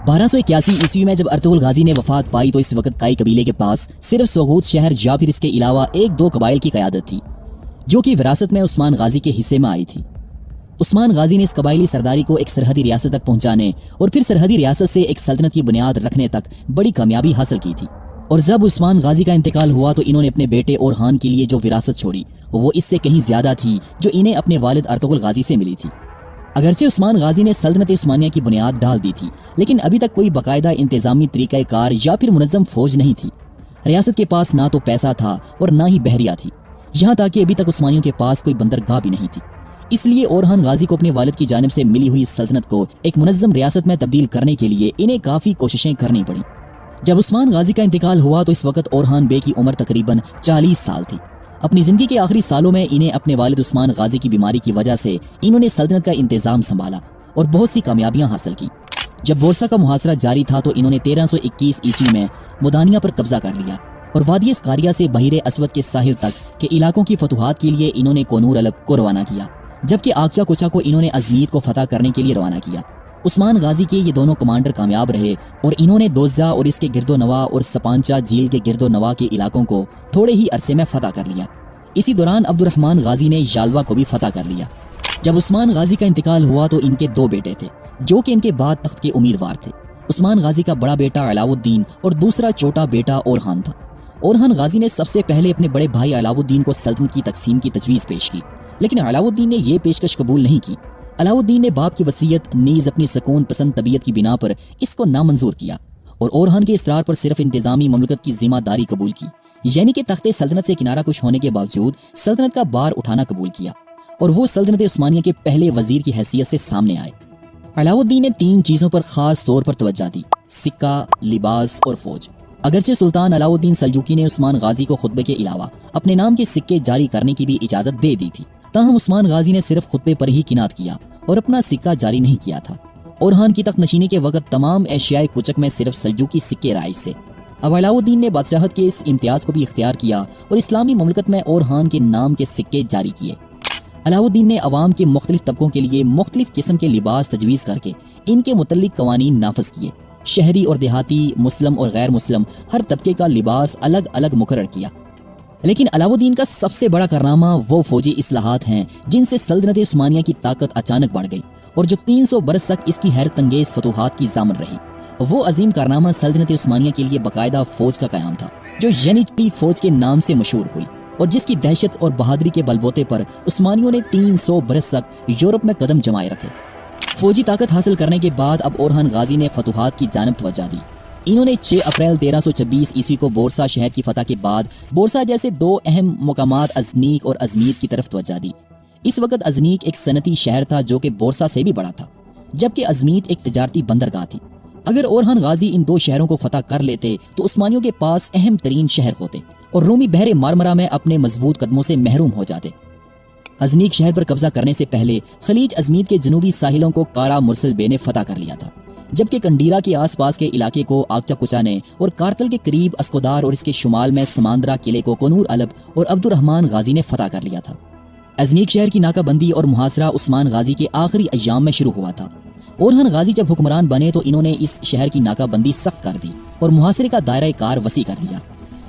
1281 میں جب Ertugrul Ghazi نے وفات پائی تو اس وقت کائی قبیلے کے پاس صرف سوغوت شہر یا پھر اس کے علاوہ 1-2 قبائل کی قیادت تھی جو کہ وراثت میں عثمان غازی کے حصے میں آئی تھی۔ عثمان غازی نے اس قبائلی سرداری کو ایک سرحدی ریاست تک پہنچانے اور پھر سرحدی ریاست سے ایک سلطنت کی بنیاد رکھنے تک بڑی کامیابی حاصل کی تھی۔ اور جب عثمان غازی کا انتقال ہوا تو انہوں نے اپنے بیٹے اورحان کے لیے جو وراثت چھوڑی وہ اس سے کہیں زیادہ تھی جو انہیں اپنے والد ارطغرل غازی سے ملی تھی۔ اگرچہ عثمان غازی نے سلطنت عثمانیہ کی بنیاد ڈال دی تھی لیکن ابھی تک کوئی باقاعدہ انتظامی طریقہ کار یا پھر منظم فوج نہیں تھی۔ ریاست کے پاس نہ تو پیسہ تھا اور نہ ہی بحریہ تھی، یہاں تک کہ ابھی تک عثمانیوں کے پاس کوئی بندرگاہ بھی نہیں تھی۔ اس لیے اورحان غازی کو اپنے والد کی جانب سے ملی ہوئی سلطنت کو ایک منظم ریاست میں تبدیل کرنے کے لیے انہیں کافی کوششیں کرنی پڑیں۔ جب عثمان غازی کا انتقال ہوا تو اس وقت اورحان بے کی عمر تقریباً 40 سال تھی۔ اپنی زندگی کے آخری سالوں میں انہیں اپنے والد عثمان غازی کی بیماری کی وجہ سے انہوں نے سلطنت کا انتظام سنبھالا اور بہت سی کامیابیاں حاصل کی۔ جب بورسا کا محاصرہ جاری تھا تو انہوں نے 1321 میں مدانیہ پر قبضہ کر لیا اور وادی اسقاریہ سے بحیر اسود کے ساحل تک کے علاقوں کی فتوحات کے لیے انہوں نے کونور الب کو روانہ کیا، جبکہ آگچا کوچا کو انہوں نے ازمید کو فتح کرنے کے لیے روانہ کیا۔ عثمان غازی کے یہ دونوں کمانڈر کامیاب رہے اور انہوں نے دوزہ اور اس کے گرد و نواح اور سپانچا جھیل کے گرد و نواح کے علاقوں کو تھوڑے ہی عرصے میں فتح کر لیا۔ اسی دوران عبد الرحمن غازی نے یالوا کو بھی فتح کر لیا۔ جب عثمان غازی کا انتقال ہوا تو ان کے 2 بیٹے تھے جو کہ ان کے بعد تخت کے امیدوار تھے۔ عثمان غازی کا بڑا بیٹا علاؤ الدین اور دوسرا چھوٹا بیٹا اورحان تھا۔ اورحان غازی نے سب سے پہلے اپنے بڑے بھائی علاؤ الدین کو سلطنت کی تقسیم کی تجویز پیش کی، لیکن علاؤ الدین نے یہ پیشکش قبول نہیں کی۔ علاؤ الدین نے باپ کی وصیت نیز اپنی سکون پسند طبیعت کی بنا پر اس کو نامنظور کیا اور اورحان کے اصرار پر صرف انتظامی مملکت کی ذمہ داری قبول کی، یعنی کہ تخت سلطنت سے کنارہ کش ہونے کے باوجود سلطنت کا بار اٹھانا قبول کیا اور وہ سلطنت عثمانیہ کے پہلے وزیر کی حیثیت سے سامنے آئے۔ علاؤ الدین نے 3 چیزوں پر خاص طور پر توجہ دی: سکہ، لباس اور فوج۔ اگرچہ سلطان علاؤ الدین سلجوقی نے عثمان غازی کو خطبے کے علاوہ اپنے نام کے سکے جاری کرنے کی بھی اجازت دے دی تھی، تاہم عثمان غازی نے صرف خطبے پر ہی کنات کیا اور اپنا سکہ جاری نہیں کیا تھا۔ اورحان کی تخت نشینی کے وقت تمام ایشیائے کوچک میں صرف سلجوقی سکے رائج تھے۔ اب علاؤ الدین نے بادشاہت کے اس امتیاز کو بھی اختیار کیا اور اسلامی مملکت میں اورحان کے نام کے سکے جاری کیے۔ علاؤ الدین نے عوام کے مختلف طبقوں کے لیے مختلف قسم کے لباس تجویز کر کے ان کے متعلق قوانین نافذ کیے۔ شہری اور دیہاتی، مسلم اور غیر مسلم، ہر طبقے کا لباس الگ الگ مقرر کیا۔ لیکن علاؤ الدین کا سب سے بڑا کارنامہ وہ فوجی اصلاحات ہیں جن سے سلطنت عثمانیہ کی طاقت اچانک بڑھ گئی اور جو 300 برس تک اس کی حیرت انگیز فتوحات کی ضامن رہی۔ وہ عظیم کارنامہ سلطنت عثمانیہ کے لیے باقاعدہ فوج کا قیام تھا جو ینیچی فوج کے نام سے مشہور ہوئی اور جس کی دہشت اور بہادری کے بلبوتے پر عثمانیوں نے 300 برس تک یورپ میں قدم جمائے رکھے۔ فوجی طاقت حاصل کرنے کے بعد اب اورحان غازی نے فتوحات کی جانب توجہ دی۔ انہوں نے 6 اپریل 1326 کو بورسا شہر کی فتح کے بعد بورسا جیسے 2 اہم مقامات ازنیک اور ازمید کی طرف توجہ دی۔ اس وقت ازنیک ایک صنعتی شہر تھا جو کہ بورسا سے بھی بڑا تھا، جبکہ ازمید ایک تجارتی بندرگاہ تھی۔ اگر اورحان غازی ان 2 شہروں کو فتح کر لیتے تو عثمانیوں کے پاس اہم ترین شہر ہوتے اور رومی بحر مارمرا میں اپنے مضبوط قدموں سے محروم ہو جاتے۔ ازنیک شہر پر قبضہ کرنے سے پہلے خلیج ازمید کے جنوبی ساحلوں کو کارا مرسل بے نے فتح کر لیا تھا، جبکہ کنڈیرا کے آس پاس کے علاقے کو آگچا کوچا نے اور کارتل کے قریب اسکودار اور اس کے شمال میں سماندرا قلعے کو کونور الب اور عبد الرحمن غازی نے فتح کر لیا تھا۔ ازنیک شہر کی ناکہ بندی اور محاصرہ عثمان غازی کے آخری ایام میں شروع ہوا تھا۔ اورحان غازی جب حکمران بنے تو انہوں نے اس شہر کی ناکہ بندی سخت کر دی اور محاصرے کا دائرہ کار وسیع کر دیا۔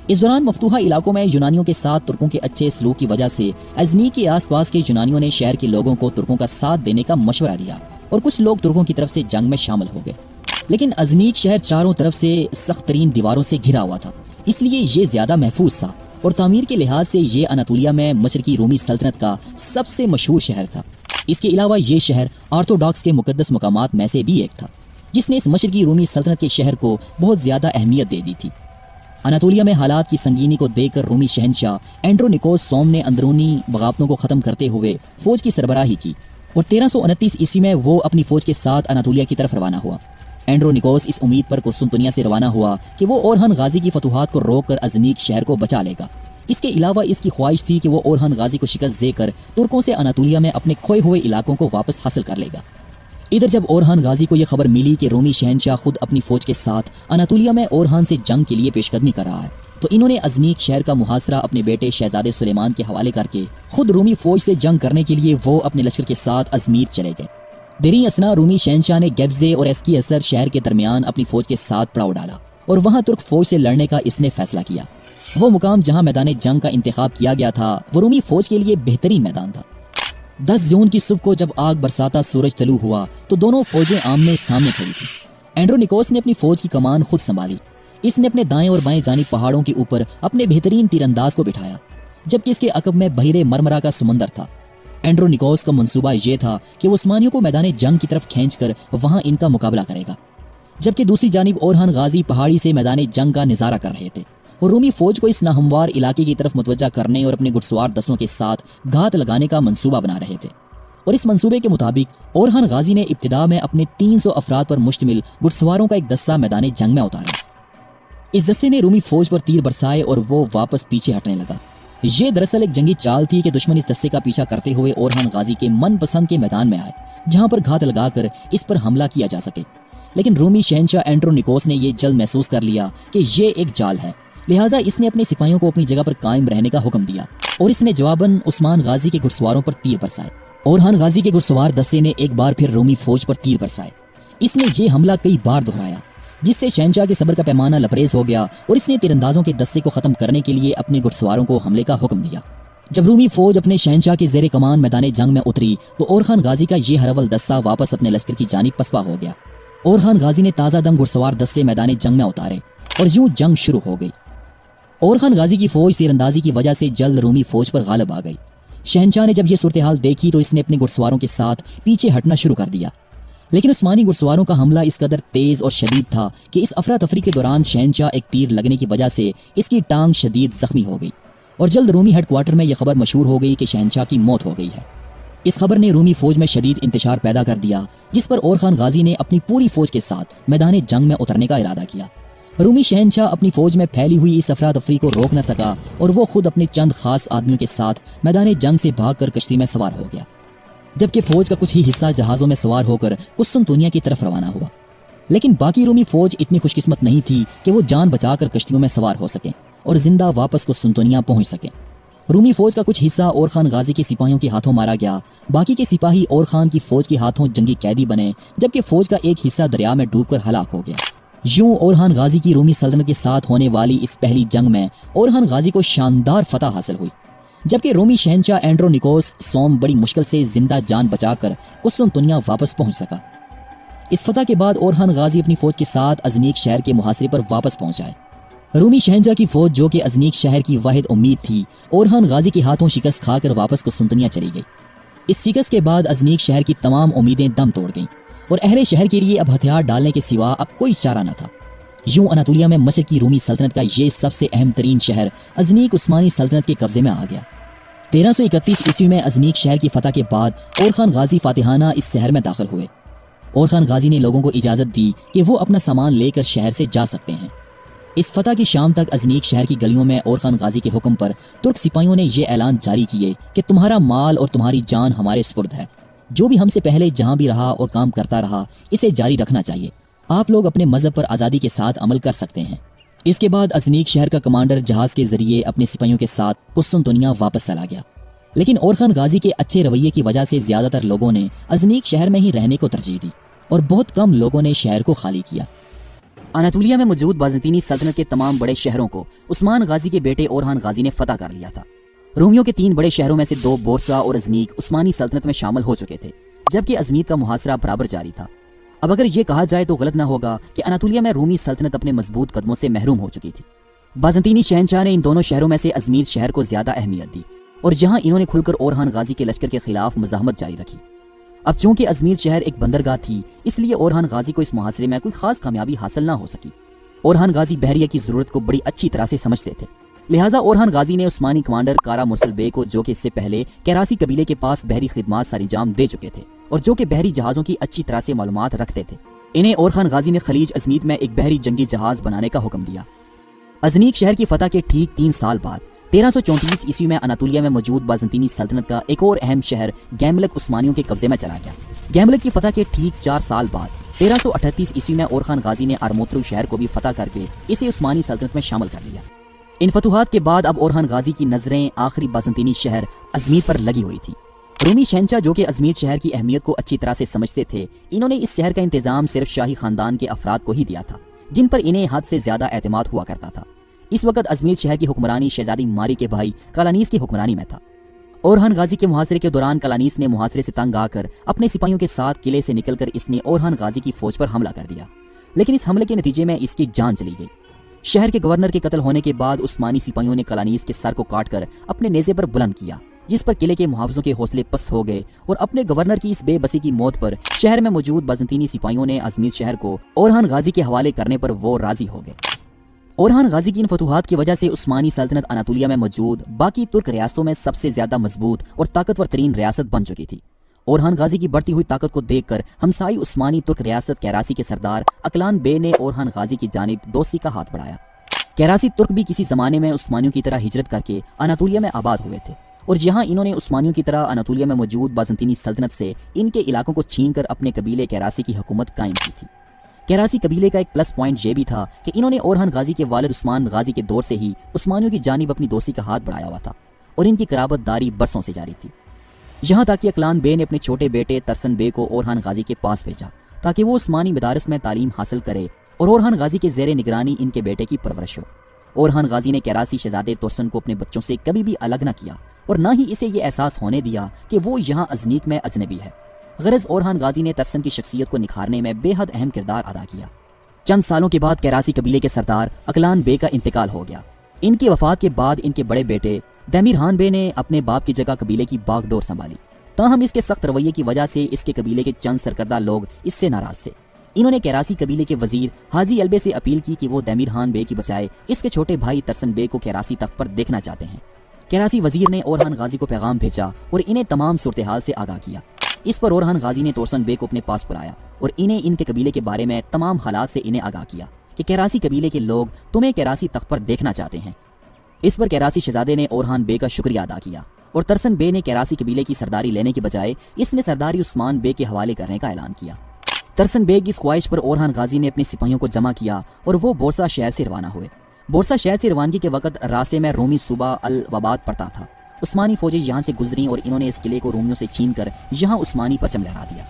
اس دوران مفتوحہ علاقوں میں یونانیوں کے ساتھ ترکوں کے اچھے سلوک کی وجہ سے ازنیک کے آس پاس کے یونانیوں نے شہر کے لوگوں کو ترکوں کا ساتھ دینے کا مشورہ دیا اور کچھ لوگ ترکوں کی طرف سے جنگ میں شامل ہو گئے، لیکن ازنیک شہر چاروں طرف سے سخت ترین دیواروں سے گھرا ہوا تھا، اس لیے یہ زیادہ محفوظ تھا اور تعمیر کے لحاظ سے یہ اناطولیہ میں مشرقی رومی سلطنت کا سب سے مشہور شہر تھا۔ اس کے علاوہ یہ شہر آرتھوڈاکس کے مقدس مقامات میں سے بھی ایک تھا، جس نے اس مشرقی رومی سلطنت کے شہر کو بہت زیادہ اہمیت دے دی تھی۔ اناطولیہ میں حالات کی سنگینی کو دیکھ کر رومی شہنشاہ اینڈرونیکوس سوم نے اندرونی بغاوتوں کو ختم کرتے ہوئے فوج کی سربراہی کی اور 1329 میں وہ اپنی فوج کے ساتھ اناطولیہ کی طرف روانہ ہوا۔ اینڈرونیکوس اس امید پر قسطنطنیہ سے روانہ ہوا کہ وہ اورحان غازی کی فتوحات کو روک کر ازنیک شہر کو بچا لے گا۔ اس کے علاوہ اس کی خواہش تھی کہ وہ اورحان غازی کو شکست دے کر ترکوں سے اناطولیہ میں اپنے کھوئے ہوئے علاقوں کو واپس حاصل کر لے گا۔ ادھر جب اورحان غازی کو یہ خبر ملی کہ رومی شہنشاہ خود اپنی فوج کے ساتھ اناطولیہ میں اورحان سے جنگ کے لیے پیش قدمی کر رہا ہے، تو انہوں نے ازنیک شہر کا محاصرہ اپنے بیٹے شہزادے سلیمان کے حوالے کر کے خود رومی فوج سے جنگ کرنے کے لیے وہ اپنے لشکر کے ساتھ ازمیر چلے گئے۔ دیری اسنا رومی شہنشاہ نے گیبزے اور ایسکی اثر شہر کے درمیان اپنی فوج کے ساتھ پڑاؤ ڈالا اور وہاں ترک فوج سے لڑنے کا اس نے فیصلہ کیا۔ وہ مقام جہاں میدان جنگ کا انتخاب کیا گیا تھا وہ رومی فوج کے لیے بہترین میدان تھا۔ 10 جون کی صبح کو جب آگ برساتا سورج طلوع ہوا تو دونوں فوجیں آمنے سامنے کھڑی تھیں۔ اینڈرونیکوس نے اپنی فوج کی کمان خود سنبھالی۔ اس نے اپنے دائیں اور بائیں جانب پہاڑوں کے اوپر اپنے بہترین تیر انداز کو بٹھایا، جبکہ اس کے عقب میں بحیرہ مرمرا کا سمندر تھا۔ اینڈرونیکوس کا منصوبہ یہ تھا کہ وہ عثمانیوں کو میدان جنگ کی طرف کھینچ کر وہاں ان کا مقابلہ کرے گا، جبکہ دوسری جانب اورہان غازی پہاڑی سے میدان جنگ کا نظارہ کر رہے تھے اور رومی فوج کو اس ناہموار علاقے کی طرف متوجہ کرنے اور اپنے گھڑسوار دستوں کے ساتھ گھات لگانے کا منصوبہ بنا رہے تھے۔ اور اس منصوبے کے مطابق اورہان غازی نے ابتدا میں اپنے 300 افراد پر مشتمل گھڑسواروں کا ایک دستہ میدان جنگ میں اتارا۔ اس دستے نے رومی فوج پر تیر برسائے اور وہ واپس پیچھے ہٹنے لگا۔ یہ دراصل ایک جنگی چال تھی کہ دشمن اس دستے کا پیچھا کرتے ہوئے اورہان غازی کے من پسند کے میدان میں آئے جہاں پر گھات لگا کر اس پر حملہ کیا جا سکے، لیکن رومی شہنشاہ اینڈرونیکوس نے یہ جلد محسوس کر لیا کہ یہ ایک جال ہے، لہٰذا اس نے اپنے سپاہیوں کو اپنی جگہ پر قائم رہنے کا حکم دیا اور اس نے جواباً عثمان غازی کے گھڑسواروں پر تیر برسائے۔ اورہان غازی کے گھڑسوار دستے نے ایک بار پھر رومی فوج پر تیر برسائے۔ اس نے یہ حملہ کئی بار دہرایا جس سے شہنشاہ کے صبر کا پیمانہ لبریز ہو گیا اور اس نے تیراندازوں کے دستے کو ختم کرنے کے لیے اپنے گھڑسواروں کو حملے کا حکم دیا۔ جب رومی فوج اپنے شہنشاہ کے زیر کمان میدان جنگ میں اتری تو اورخان غازی کا یہ ہرول دستہ واپس اپنے لشکر کی جانب پسپا ہو گیا۔ اورخان غازی نے تازہ دم گھڑسوار دستے میدان جنگ میں اتارے اور یوں جنگ شروع ہو گئی۔ اورخان غازی کی فوج تیراندازی کی وجہ سے جلد رومی فوج پر غالب آ گئی۔ شہنشاہ نے جب یہ صورتحال دیکھی تو اس نے اپنے گھڑسواروں کے ساتھ پیچھے ہٹنا شروع کر دیا، لیکن عثمانی گھڑسواروں کا حملہ اس قدر تیز اور شدید تھا کہ اس افراتفری کے دوران شہنشاہ ایک تیر لگنے کی وجہ سے اس کی ٹانگ شدید زخمی ہو گئی اور جلد رومی ہیڈ کوارٹر میں یہ خبر مشہور ہو گئی کہ شہنشاہ کی موت ہو گئی ہے۔ اس خبر نے رومی فوج میں شدید انتشار پیدا کر دیا، جس پر اورخان غازی نے اپنی پوری فوج کے ساتھ میدان جنگ میں اترنے کا ارادہ کیا۔ رومی شہنشاہ اپنی فوج میں پھیلی ہوئی اس افراتفری کو روک نہ سکا اور وہ خود اپنے چند خاص آدمیوں کے ساتھ میدان جنگ سے بھاگ کر کشتی میں سوار ہو گیا، جبکہ فوج کا کچھ ہی حصہ جہازوں میں سوار ہو کر قسطنطنیہ کی طرف روانہ ہوا۔ لیکن باقی رومی فوج اتنی خوش قسمت نہیں تھی کہ وہ جان بچا کر کشتیوں میں سوار ہو سکیں اور زندہ واپس قسطنطنیہ پہنچ سکیں۔ رومی فوج کا کچھ حصہ اورخان غازی کے سپاہیوں کے ہاتھوں مارا گیا، باقی کے سپاہی اورخان کی فوج کے ہاتھوں جنگی قیدی بنے، جبکہ فوج کا ایک حصہ دریا میں ڈوب کر ہلاک ہو گیا۔ یوں اورخان غازی کی رومی سلطنت کے ساتھ ہونے والی اس پہلی جنگ میں اورخان غازی کو شاندار فتح حاصل ہوئی، جبکہ رومی شہنشاہ اینڈرونیکوس سوم بڑی مشکل سے زندہ جان بچا کر قسطنطنیہ واپس پہنچ سکا۔ اس فتح کے بعد اورخان غازی اپنی فوج کے ساتھ ازنیک شہر کے محاصرے پر واپس پہنچ آئے۔ رومی شہنشاہ کی فوج جو کہ ازنیک شہر کی واحد امید تھی، اورخان غازی کے ہاتھوں شکست کھا کر واپس قسطنطنیہ چلی گئی۔ اس شکست کے بعد ازنیک شہر کی تمام امیدیں دم توڑ گئیں اور اہل شہر کے لیے اب ہتھیار ڈالنے کے سوا اب کوئی چارہ نہ تھا۔ یوں اناطولیہ میں مشرقی رومی سلطنت کا یہ سب سے اہم ترین شہر ازنیک عثمانی سلطنت کے قبضے میں آ گیا۔ 1331 عیسوی میں ازنیک شہر کی فتح کے بعد اورخان غازی فاتحانہ اس شہر میں داخل ہوئے۔ اورخان غازی نے لوگوں کو اجازت دی کہ وہ اپنا سامان لے کر شہر سے جا سکتے ہیں۔ اس فتح کی شام تک ازنیک شہر کی گلیوں میں اورخان غازی کے حکم پر ترک سپاہیوں نے یہ اعلان جاری کیے کہ تمہارا مال اور تمہاری جان ہمارے سپرد ہے، جو بھی ہم سے پہلے جہاں بھی رہا اور کام کرتا رہا اسے جاری رکھنا چاہیے، آپ لوگ اپنے مذہب پر آزادی کے ساتھ عمل کر سکتے ہیں۔ اس کے بعد ازنیک شہر کا کمانڈر جہاز کے ذریعے اپنے سپاہیوں کے ساتھ قسطنطنیہ واپس چلا گیا، لیکن اورخان غازی کے اچھے رویے کی وجہ سے زیادہ تر لوگوں نے ازنیک شہر میں ہی رہنے کو ترجیح دی اور بہت کم لوگوں نے شہر کو خالی کیا۔ اناطولیہ میں موجود بازنطینی سلطنت کے تمام بڑے شہروں کو عثمان غازی کے بیٹے اورخان غازی نے فتح کر لیا تھا۔ رومیوں کے 3 بڑے شہروں میں سے 2 بورسا اور ازنیک عثمانی سلطنت میں شامل ہو چکے تھے، جبکہ ازمید کا محاصرہ برابر جاری تھا۔ اب اگر یہ کہا جائے تو غلط نہ ہوگا کہ اناطولیہ میں رومی سلطنت اپنے مضبوط قدموں سے محروم ہو چکی تھی۔ بازنطینی شہنشاہ نے ان دونوں شہروں میں سے ازمید شہر کو زیادہ اہمیت دی اور یہاں انہوں نے کھل کر اورخان غازی کے لشکر کے خلاف مزاحمت جاری رکھی۔ اب چونکہ ازمید شہر ایک بندرگاہ تھی، اس لیے اورخان غازی کو اس محاصرے میں کوئی خاص کامیابی حاصل نہ ہو سکی۔ اورخان غازی بحریہ کی ضرورت کو بڑی اچھی طرح سے سمجھتے تھے، لہٰذا اورخان غازی نے عثمانی کمانڈر کارا مرسل بے کو، جو کہ اس سے پہلے کیراسی قبیلے کے پاس بحری خدمات سر انجام دے چکے تھے اور جو کہ بحری جہازوں کی اچھی طرح سے معلومات رکھتے تھے، انہیں اورخان غازی نے خلیج ازمید میں ایک بحری جنگی جہاز بنانے کا حکم دیا۔ ازنیک شہر کی فتح کے ٹھیک 3 سال بعد 1334 عیسوی میں اناطولیہ میں موجود بازنطینی سلطنت کا ایک اور اہم شہر گیملک عثمانیوں کے قبضے میں چلا گیا۔ گیملک کی فتح کے ٹھیک 4 سال بعد 1338 عیسوی میں اورخان غازی نے ارموترو شہر کو بھی فتح کر کے اسے عثمانی سلطنت میں شامل کر لیا۔ ان فتوحات کے بعد اب اورخان غازی کی نظریں آخری بازنطینی شہر ازمید پر لگی ہوئی تھی۔ رومی شہنشاہ جو کہ ازمیر شہر کی اہمیت کو اچھی طرح سے سمجھتے تھے، انہوں نے اس شہر کا انتظام صرف شاہی خاندان کے افراد کو ہی دیا تھا جن پر انہیں حد سے زیادہ اعتماد ہوا کرتا تھا۔ اس وقت ازمیر شہر کی حکمرانی شہزادی ماری کے بھائی کالانیس کی حکمرانی میں تھا۔ اورحان غازی کے محاصرے کے دوران کالانیس نے محاصرے سے تنگ آ کر اپنے سپاہیوں کے ساتھ قلعے سے نکل کر اس نے اورحان غازی کی فوج پر حملہ کر دیا، لیکن اس حملے کے نتیجے میں اس کی جان چلی گئی۔ شہر کے گورنر کے قتل ہونے کے بعد عثمانی سپاہیوں نے کالانیس کے سر کو کاٹ کر اپنے نیزے پر بلند کیا، جس پر قلعے کے محافظوں کے حوصلے پست ہو گئے، اور اپنے گورنر کی اس بے بسی کی موت پر شہر میں موجود بازنطینی سپاہیوں نے ازمیر شہر کو اورحان غازی کے حوالے کرنے پر وہ راضی ہو گئے۔ اورحان غازی کی ان فتوحات کی وجہ سے عثمانی سلطنت اناطولیہ میں موجود باقی ترک ریاستوں میں سب سے زیادہ مضبوط اور طاقتور ترین ریاست بن چکی تھی۔ اورحان غازی کی بڑھتی ہوئی طاقت کو دیکھ کر ہمسائی عثمانی ترک ریاست کیراسی کے سردار اکلان بے نے اورحان غازی کی جانب دوستی کا ہاتھ بڑھایا۔ کیراسی ترک بھی کسی زمانے میں عثمانیوں کی طرح ہجرت کر کے اناطولیہ میں آباد ہوئے تھے، اور جہاں انہوں نے عثمانیوں کی طرح اناطولیہ میں موجود بازنطینی سلطنت سے ان کے علاقوں کو چھین کر اپنے قبیلے کیراسی کی حکومت قائم کی تھی۔ کیراسی قبیلے کا ایک پلس پوائنٹ یہ بھی تھا کہ انہوں نے اورحان غازی کے والد عثمان غازی کے دور سے ہی عثمانیوں کی جانب اپنی دوستی کا ہاتھ بڑھایا ہوا تھا، اور ان کی قرابت داری برسوں سے جاری تھی، یہاں تک کہ اکلان بے نے اپنے چھوٹے بیٹے ترسن بے کو اورحان غازی کے پاس بھیجا تاکہ وہ عثمانی مدارس میں تعلیم حاصل کرے اور اورحان غازی کے زیر نگرانی ان کے بیٹے کی پرورش ہو۔ اورحان غازی نے کیراسی شہزادے ترسن کو اپنے بچوں سے کبھی بھی الگ نہ کیا، اور نہ ہی اسے یہ احساس ہونے دیا کہ وہ یہاں ازنیک میں اجنبی ہے۔ غرض اورحان غازی نے ترسن کی شخصیت کو نکھارنے میں بے حد اہم کردار ادا کیا۔ چند سالوں کے بعد کیراسی قبیلے کے سردار اکلان بے کا انتقال ہو گیا۔ ان کی وفات کے بعد ان کے بڑے بیٹے دیمیر بے نے اپنے باپ کی جگہ قبیلے کی باغ ڈور سنبھالی، تاہم اس کے سخت رویے کی وجہ سے اس کے قبیلے کے چند سرکردہ لوگ اس سے ناراض تھے۔ انہوں نے کیراسی قبیلے کے وزیر حاجی البے سے اپیل کی کہ وہ دیمیر بے کی بجائے اس کے چھوٹے بھائی ترسن بے کو کیراسی تخت پر دیکھنا چاہتے ہیں۔ کیراسی وزیر نے اورحان غازی کو پیغام بھیجا اور انہیں تمام صورتحال سے آگاہ کیا۔ اس پر اورحان غازی نے ترسن بے کو اپنے پاس بلایا اور انہیں ان کے قبیلے کے بارے میں تمام حالات سے انہیں آگاہ کیا کہ کیراسی قبیلے کے لوگ تمہیں کیراسی تخت پر دیکھنا چاہتے ہیں۔ اس پر کیراسی شہزادے نے اورحان بے کا شکریہ ادا کیا، اور ترسن بے نے کیراسی قبیلے کی سرداری لینے کے بجائے اس نے سرداری عثمان بے کے حوالے کرنے کا اعلان کیا۔ ترسن بے کی اس خواہش پر اورحان غازی نے اپنے سپاہیوں کو جمع کیا اور وہ بورسا شہر سے روانہ ہوئے۔ بورسا شہر سے روانگی کے وقت راستے میں رومی صوبہ الوباد پڑتا تھا۔ عثمانی فوجیں یہاں سے گزریں اور انہوں نے اس قلعے کو رومیوں سے چھین کر یہاں عثمانی پرچم لہرا دیا۔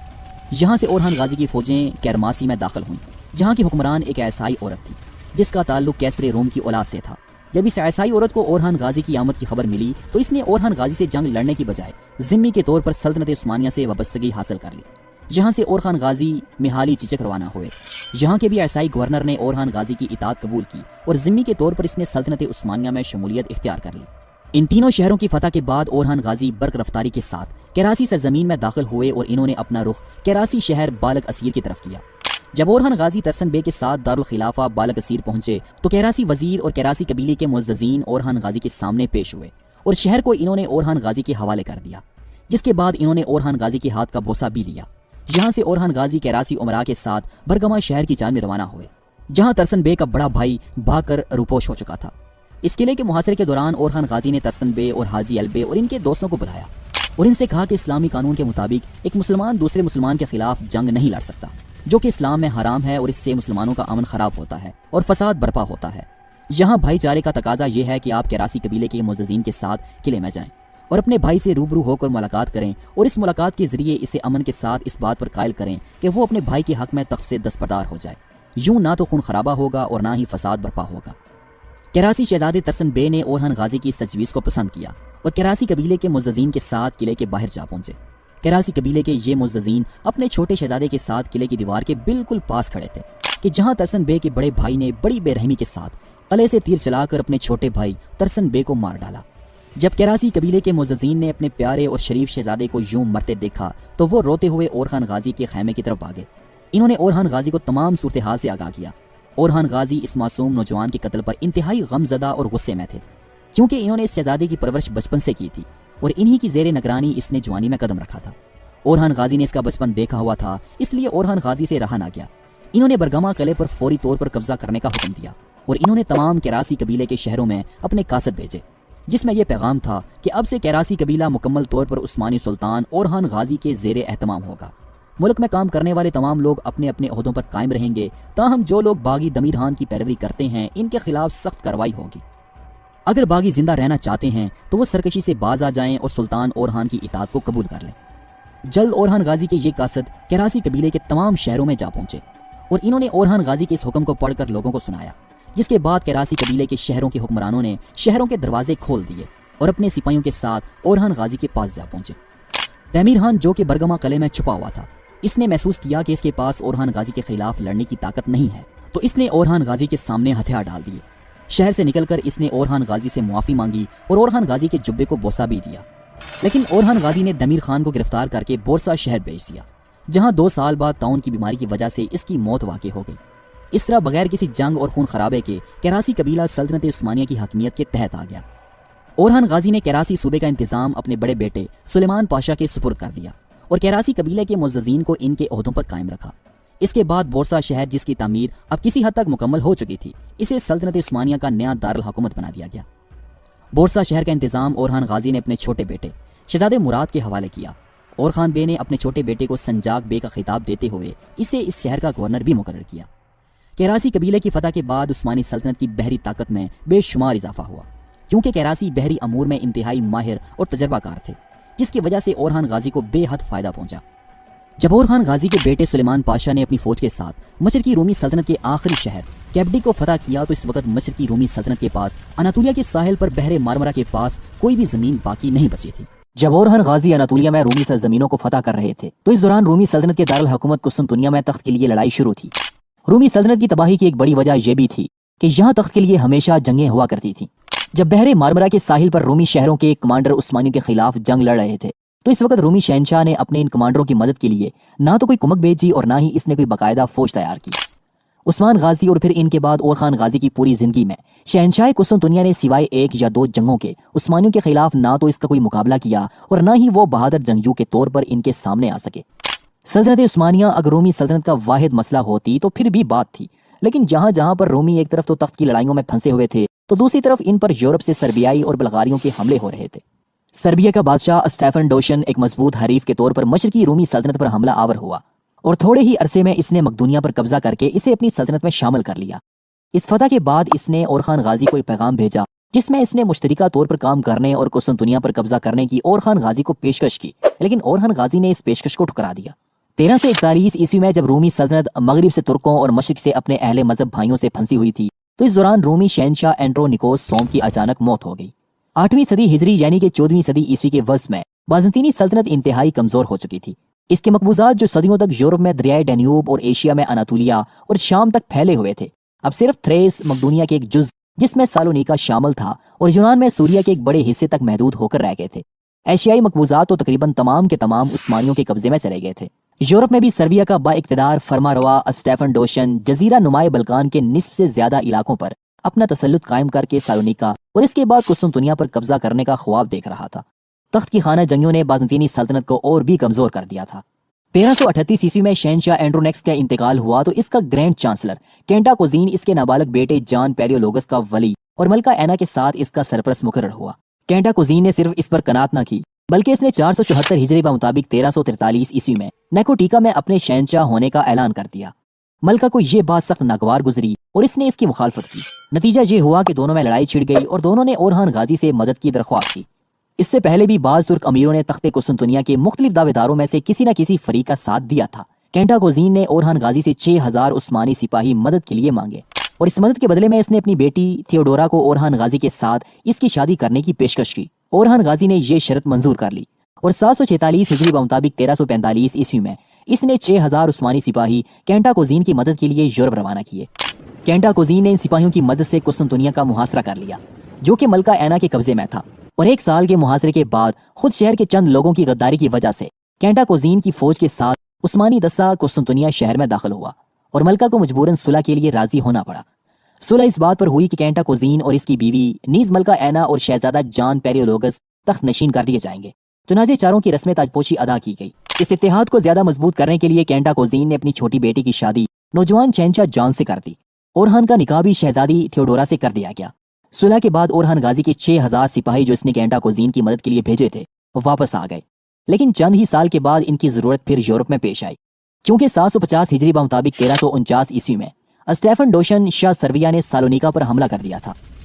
یہاں سے اورحان غازی کی فوجیں کیرماسی میں داخل ہوئیں، جہاں کی حکمران ایک عیسائی عورت تھی جس کا تعلق کیسر روم کی اولاد سے تھا۔ جب اس عیسائی عورت کو اورحان غازی کی آمد کی خبر ملی تو اس نے اورحان غازی سے جنگ لڑنے کی بجائے ذمی کے طور پر سلطنت عثمانیہ سے وابستگی حاصل کر لی، جہاں سے اورحان غازی میحالی چچک روانہ ہوئے۔ یہاں کے بھی عیسائی گورنر نے اورحان غازی کی اطاعت قبول کی اور ذمی کے طور پر اس نے سلطنت عثمانیہ میں شمولیت اختیار کر لی۔ ان تینوں شہروں کی فتح کے بعد اورحان غازی برق رفتاری کے ساتھ کیراسی سرزمین میں داخل ہوئے اور انہوں نے اپنا رخ کیراسی شہر بالک اسیر کی طرف کیا۔ جب اورحان غازی ترسن بے کے ساتھ دارالخلافہ بالک اسیر پہنچے تو کیراسی وزیر اور کیراسی قبیلے کے معززین اورحان غازی کے سامنے پیش ہوئے اور شہر کو انہوں نے اورحان غازی کے حوالے کر دیا، جس کے بعد انہوں نے اورحان غازی کے ہاتھ کا بوسہ بھی لیا۔ یہاں سے اورحان غازی کیراسی امراء کے ساتھ برگما شہر کی جانب روانہ ہوئے، جہاں ترسن بے کا بڑا بھائی بھاگ کر روپوش ہو چکا تھا۔ اس قلعے کے محاصرے کے دوران اورحان غازی نے ترسن بے اور حاجی البے اور ان کے دوستوں کو بلایا اور ان سے کہا کہ اسلامی قانون کے مطابق ایک مسلمان دوسرے مسلمان کے خلاف جنگ نہیں لڑ سکتا، جو کہ اسلام میں حرام ہے، اور اس سے مسلمانوں کا امن خراب ہوتا ہے اور فساد برپا ہوتا ہے۔ یہاں بھائی چارے کا تقاضا یہ ہے کہ آپ کیراسی قبیلے کے معززین کے ساتھ قلعے میں جائیں اور اپنے بھائی سے روبرو ہو کر ملاقات کریں، اور اس ملاقات کے ذریعے اسے امن کے ساتھ اس بات پر قائل کریں کہ وہ اپنے بھائی کے حق میں تخت سے دستبردار ہو جائے۔ یوں نہ تو خون خرابہ ہوگا اور نہ ہی فساد برپا ہوگا۔ کیراسی شہزادے ترسن بے نے اورحان غازی کی اس تجویز کو پسند کیا اور کیراسی قبیلے کے معززین کے ساتھ قلعے کے باہر جا پہنچے۔ کیراسی قبیلے کے یہ معززین اپنے چھوٹے شہزادے کے ساتھ قلعے کی دیوار کے بالکل پاس کھڑے تھے کہ جہاں ترسن بے کے بڑے بھائی نے بڑی بے رحمی کے ساتھ قلعے سے تیر چلا کر اپنے چھوٹے بھائی ترسن بے کو مار ڈالا۔ جب کیراسی قبیلے کے معززین نے اپنے پیارے اور شریف شہزادے کو یوں مرتے دیکھا تو وہ روتے ہوئے اورحان غازی کے خیمے کی طرف بھاگے۔ انہوں نے اورحان غازی کو تمام صورتحال سے آگاہ کیا۔ اورحان غازی اس معصوم نوجوان کے قتل پر انتہائی غم زدہ اور غصے میں تھے، کیونکہ انہوں نے اس شہزادے کی پرورش بچپن سے کی تھی اور انہی کی زیر نگرانی اس نے جوانی میں قدم رکھا تھا۔ اورحان غازی نے اس کا بچپن دیکھا ہوا تھا، اس لیے اورحان غازی سے رہا نہ گیا۔ انہوں نے برگما قلعے پر فوری طور پر قبضہ کرنے کا حکم دیا اور انہوں نے تمام کیراسی قبیلے کے شہروں میں اپنے قاصد بھیجے، جس میں یہ پیغام تھا کہ اب سے کیراسی قبیلہ مکمل طور پر عثمانی سلطان اورحان غازی کے زیر اہتمام ہوگا۔ ملک میں کام کرنے والے تمام لوگ اپنے اپنے عہدوں پر قائم رہیں گے، تاہم جو لوگ باغی دمیر خان کی پیروی کرتے ہیں ان کے خلاف سخت کارروائی ہوگی۔ اگر باغی زندہ رہنا چاہتے ہیں تو وہ سرکشی سے باز آ جائیں اور سلطان اورحان کی اطاعت کو قبول کر لیں۔ جلد اورحان غازی کے یہ قاصد کراسی قبیلے کے تمام شہروں میں جا پہنچے اور انہوں نے اورحان غازی کے اس حکم کو پڑھ کر لوگوں کو سنایا، جس کے بعد کراسی قبیلے کے شہروں کے حکمرانوں نے شہروں کے دروازے کھول دیے اور اپنے سپاہیوں کے ساتھ اورحان غازی کے پاس جا پہنچے۔ تیمیر خان جو کہ برگما قلعے میں چھپا ہوا تھا، اس نے محسوس کیا کہ اس کے پاس اورحان غازی کے خلاف لڑنے کی طاقت نہیں ہے، تو اس نے اورحان غازی کے سامنے ہتھیار ڈال دیے۔ شہر سے نکل کر اس نے اورحان غازی سے معافی مانگی اور اورحان غازی کے جبے کو بوسہ بھی دیا، لیکن اورحان غازی نے تیمیر خان کو گرفتار کر کے بورسا شہر بھیج دیا، جہاں 2 سال بعد طاعون کی بیماری کی وجہ سے اس کی موت واقع ہو گئی۔ اس طرح بغیر کسی جنگ اور خون خرابے کے کراسی قبیلہ سلطنت عثمانیہ کی حاکمیت کے تحت آ گیا۔ اورحان غازی نے کراسی صوبے کا انتظام اپنے بڑے بیٹے سلیمان پاشا کے سپرد کر دیا اور کراسی قبیلے کے معززین کو ان کے عہدوں پر قائم رکھا۔ اس کے بعد بورسا شہر، جس کی تعمیر اب کسی حد تک مکمل ہو چکی تھی، اسے سلطنت عثمانیہ کا نیا دارالحکومت بنا دیا گیا۔ بورسا شہر کا انتظام اورحان غازی نے اپنے چھوٹے بیٹے شہزادے مراد کے حوالے کیا۔ اورخان بے نے اپنے چھوٹے بیٹے کو سنجاق بے کا خطاب دیتے ہوئے اسے اس شہر کا گورنر بھی مقرر کیا۔ کراسی قبیلے کی فتح کے بعد عثمانی سلطنت کی بحری طاقت میں بے شمار اضافہ ہوا، کیونکہ کراسی بحری امور میں انتہائی ماہر اور تجربہ کار تھے، جس کی وجہ سے اورحان غازی کو بے حد فائدہ پہنچا۔ جب اورخان غازی کے بیٹے سلیمان پاشا نے اپنی فوج کے ساتھ مشرقی رومی سلطنت کے آخری شہر کیپڈی کو فتح کیا تو اس وقت مشرقی رومی سلطنت کے پاس اناطولیہ کے ساحل پر بحر مارمرا کے پاس کوئی بھی زمین باقی نہیں بچی تھی۔ جب اورحان غازی اناطولیہ میں رومی سرزمینوں کو فتح کر رہے تھے تو اس دوران رومی سلطنت کے دارالحکومت قسطنطنیہ میں تخت کے لیے لڑائی شروع تھی۔ رومی سلطنت کی تباہی کی ایک بڑی وجہ یہ بھی تھی کہ یہاں تخت کے لیے ہمیشہ جنگیں ہوا کرتی تھیں۔ جب بحر مارمرا کے ساحل پر رومی شہروں کے کمانڈر عثمانیوں کے خلاف جنگ لڑ رہے تھے تو اس وقت رومی شہنشاہ نے اپنے ان کمانڈروں کی مدد کے لیے نہ تو کوئی کمک بھیجی اور نہ ہی اس نے کوئی باقاعدہ فوج تیار کی۔ عثمان غازی اور پھر ان کے بعد اورخان غازی کی پوری زندگی میں شہنشاہ قسطنطنیہ نے سوائے 1 یا 2 جنگوں کے عثمانیوں کے خلاف نہ تو اس کا کوئی مقابلہ کیا اور نہ ہی وہ بہادر جنگجو کے طور پر ان کے سامنے آ سکے۔ سلطنت عثمانیہ اگر رومی سلطنت کا واحد مسئلہ ہوتی تو پھر بھی بات تھی، لیکن جہاں جہاں پر رومی ایک طرف تو تخت کی لڑائیوں میں پھنسے ہوئے تھے تو دوسری طرف ان پر یورپ سے سربیائی اور بلغاریوں کے حملے ہو رہے تھے۔ سربیا کا بادشاہ اسٹیفن ڈوشن ایک مضبوط حریف کے طور پر مشرقی رومی سلطنت پر حملہ آور ہوا اور تھوڑے ہی عرصے میں اس نے مقدونیہ پر قبضہ کر کے اسے اپنی سلطنت میں شامل کر لیا۔ اس فتح کے بعد اس نے اورخان غازی کو ایک پیغام بھیجا جس میں اس نے مشترکہ طور پر کام کرنے اور قسطنطنیہ پر قبضہ کرنے کی اورخان غازی کو پیشکش کی، لیکن اورخان غازی نے اس پیشکش کو ٹھکرا دیا۔ 1341 عیسوی میں جب رومی سلطنت مغرب سے ترکوں اور مشرق سے اپنے اہل مذہب بھائیوں سے پھنسی ہوئی تھی تو اس دوران رومی شہنشاہ اینڈرونیکوس سوم کی اچانک موت ہو گئی۔ 8ویں صدی ہجری یعنی کہ 14ویں صدی عیسوی کے وسط میں بازنطینی سلطنت انتہائی کمزور ہو چکی تھی۔ اس کے مقبوضات جو صدیوں تک یورپ میں دریائے ڈینیوب اور ایشیا میں اناطولیہ اور شام تک پھیلے ہوئے تھے، اب صرف تھریس مقدونیہ کے ایک جز جس میں سالونیکا شامل تھا اور یونان میں سوریا کے ایک بڑے حصے تک محدود ہو کر رہ گئے تھے۔ ایشیائی مقبوضات تو تقریباً تمام کے تمام عثمانیوں کے قبضے میں چلے گئے تھے۔ یورپ میں بھی سربیا کا با اقتدار فرما روا اسٹیفن ڈوشن جزیرہ نمائے بلقان کے نصف سے زیادہ علاقوں پر اپنا تسلط قائم کر کے سالونیکا اور اس کے بعد قسطنطنیہ پر قبضہ کرنے کا خواب دیکھ رہا تھا۔ تخت کی خانہ جنگیوں نے بازنطینی سلطنت کو اور بھی کمزور کر دیا تھا۔ 1338 عیسوی میں شہنشاہ اینڈرونیکس کا انتقال ہوا تو اس کا گرینڈ چانسلر کینٹا کوزین اس کے نابالغ بیٹے جان پیلیولوگس کا ولی اور ملکہ اینا کے ساتھ اس کا سرپرست مقرر ہوا۔ کینٹا کوزین نے صرف اس پر قناعت نہ کی بلکہ اس نے 474 ہجری کے مطابق 1343 عیسوی میں نیکوٹیکا میں اپنے شہنشاہ ہونے کا اعلان کر دیا۔ ملکہ کو یہ بات سخت ناگوار گزری اور اس نے اس کی مخالفت کی۔ نتیجہ یہ ہوا کہ دونوں میں لڑائی چھڑ گئی اور دونوں نے اورخان غازی سے مدد کی درخواست کی۔ اس سے پہلے بھی بعض ترک امیروں نے تخت قسطنطنیہ کے مختلف دعوے داروں میں سے کسی نہ کسی فریق کا ساتھ دیا تھا۔ کینٹا کوزین نے اورخان غازی سے 6000 عثمانی سپاہی مدد کے لیے مانگے اور اس مدد کے بدلے میں اس نے اپنی بیٹی تھیوڈورا کو اورخان غازی کے ساتھ اس کی شادی کرنے کی پیشکش کی۔ اورخان غازی نے یہ شرط منظور کر لی اور 746 ہجری کے مطابق 1345 عیسوی میں اس نے 6000 عثمانی سپاہی کینٹا کوزین کی مدد کے لیے یورپ روانہ کیے۔ کینٹا کوزین نے ان سپاہیوں کی مدد سے قسطنطنیہ کا محاصرہ کر لیا جو کہ ملکہ اینا کے قبضے میں تھا، اور 1 سال کے محاصرے کے بعد خود شہر کے چند لوگوں کی غداری کی وجہ سے کینٹا کوزین کی فوج کے ساتھ عثمانی دستہ قسطنطنیہ شہر میں داخل ہوا اور ملکہ کو مجبوراً صلح کے لیے راضی ہونا پڑا۔ صلح اس بات پر ہوئی کہ کینٹا کوزین اور اس کی بیوی نیز ملکہ اینا اور شہزادہ جان پیلیولوگس تخت نشین کر دیے جائیں گے۔ چنانچہ چاروں کی رسم تاجپوشی ادا کی گئی۔ اس اتحاد کو زیادہ مضبوط کرنے کے لیے کینٹا کوزین نے اپنی چھوٹی بیٹی کی شادی نوجوان شہنشاہ جان سے کر دی۔ اورخان کا نکاح بھی شہزادی تھیوڈورا سے کر دیا گیا۔ صلح کے بعد اورخان غازی کے 6000 سپاہی جو اس نے کینٹا کوزین کی مدد کے لیے بھیجے تھے وہ واپس آ گئے، لیکن چند ہی سال کے بعد ان کی ضرورت پھر یورپ میں پیش آئی، کیونکہ 750 ہجری کے مطابق 1349 عیسوی میں اسٹیفن ڈوشن شاہ سربیا نے سالونیکا پر حملہ کر دیا تھا۔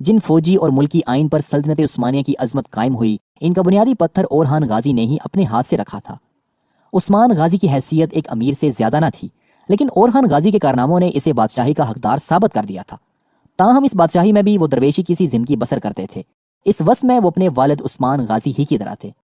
جن فوجی اور ملکی آئین پر سلطنت عثمانیہ کی عظمت قائم ہوئی، ان کا بنیادی پتھر اورحان غازی نے ہی اپنے ہاتھ سے رکھا تھا۔ عثمان غازی کی حیثیت ایک امیر سے زیادہ نہ تھی، لیکن اورحان غازی کے کارناموں نے اسے بادشاہی کا حقدار ثابت کر دیا تھا۔ تاہم اس بادشاہی میں بھی وہ درویشی کی سی زندگی بسر کرتے تھے۔ اس وصف میں وہ اپنے والد عثمان غازی ہی کی طرح تھے۔